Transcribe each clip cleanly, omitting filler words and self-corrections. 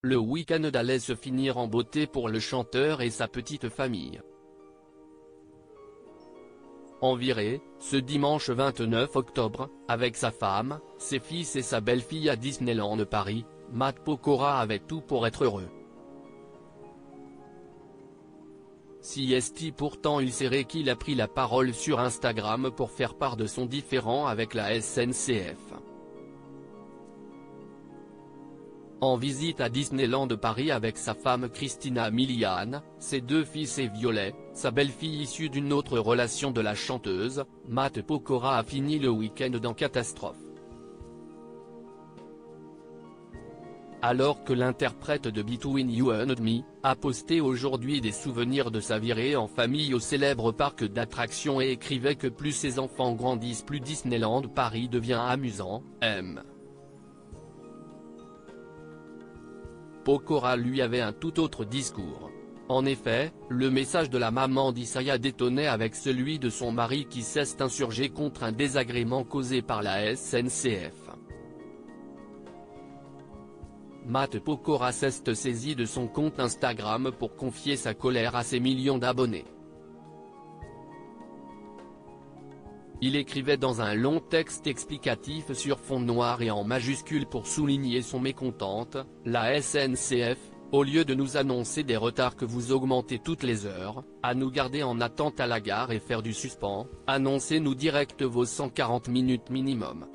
Le week-end allait se finir en beauté pour le chanteur et sa petite famille. En virée, ce dimanche 29 octobre, avec sa femme, ses fils et sa belle-fille à Disneyland Paris, Matt Pokora avait tout pour être heureux. Si pourtant il serait qu'il a pris la parole sur Instagram pour faire part de son différend avec la SNCF. En visite à Disneyland Paris avec sa femme Christina Milian, ses deux fils et Violet, sa belle-fille issue d'une autre relation de la chanteuse, Matt Pokora a fini le week-end en catastrophe. Alors que l'interprète de Between You and Me, a posté aujourd'hui des souvenirs de sa virée en famille au célèbre parc d'attractions et écrivait que plus ses enfants grandissent plus Disneyland Paris devient amusant, Pokora lui avait un tout autre discours. En effet, le message de la maman d'Isaiah détonnait avec celui de son mari qui s'est insurgé contre un désagrément causé par la SNCF. Matt Pokora s'est saisi de son compte Instagram pour confier sa colère à ses millions d'abonnés. Il écrivait dans un long texte explicatif sur fond noir et en majuscule pour souligner son mécontente, la SNCF, au lieu de nous annoncer des retards que vous augmentez toutes les heures, à nous garder en attente à la gare et faire du suspens, annoncez-nous direct vos 140 minutes minimum.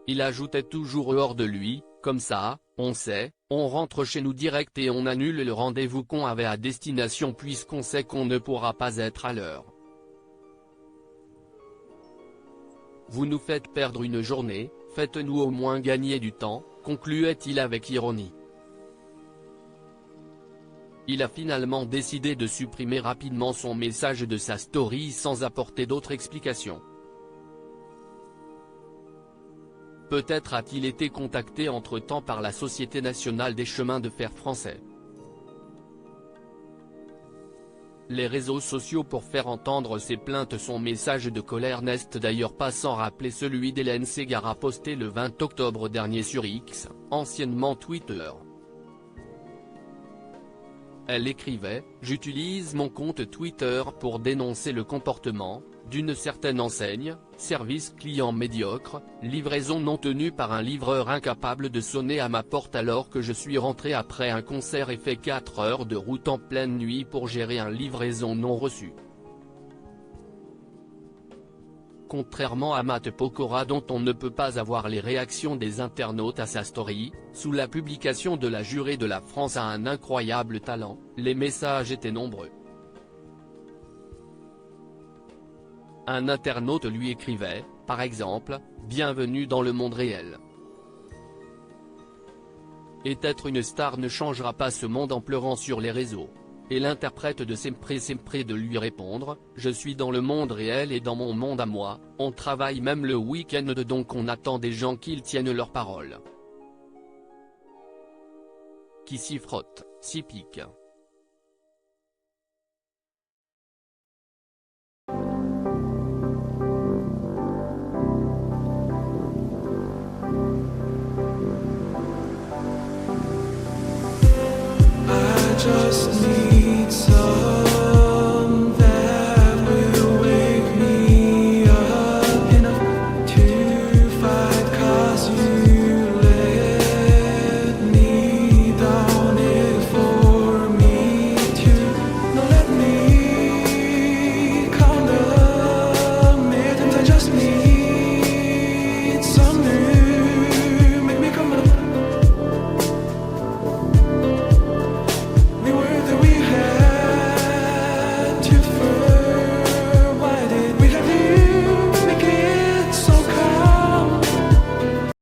Il ajoutait toujours hors de lui, comme ça, on sait, on rentre chez nous direct et on annule le rendez-vous qu'on avait à destination puisqu'on sait qu'on ne pourra pas être à l'heure. Vous nous faites perdre une journée, faites-nous au moins gagner du temps, concluait-il avec ironie. Il a finalement décidé de supprimer rapidement son message de sa story sans apporter d'autres explications. Peut-être a-t-il été contacté entre-temps par la Société nationale des chemins de fer français. Les réseaux sociaux pour faire entendre ses plaintes. Son message de colère n'est d'ailleurs pas sans rappeler celui d'Hélène Ségara posté le 20 octobre dernier sur X, anciennement Twitter. Elle écrivait « J'utilise mon compte Twitter pour dénoncer le comportement d'une certaine enseigne, service client médiocre, livraison non tenue par un livreur incapable de sonner à ma porte alors que je suis rentré après un concert et fait 4 heures de route en pleine nuit pour gérer une livraison non reçue ». Contrairement à Matt Pokora dont on ne peut pas avoir les réactions des internautes à sa story, sous la publication de la jurée de la France a un incroyable talent, les messages étaient nombreux. Un internaute lui écrivait, par exemple, « Bienvenue dans le monde réel. Et être une star ne changera pas ce monde en pleurant sur les réseaux ». Et l'interprète de Sempre de lui répondre, « Je suis dans le monde réel et dans mon monde à moi, on travaille même le week-end donc on attend des gens qu'ils tiennent leur parole. Qui s'y frotte, s'y pique.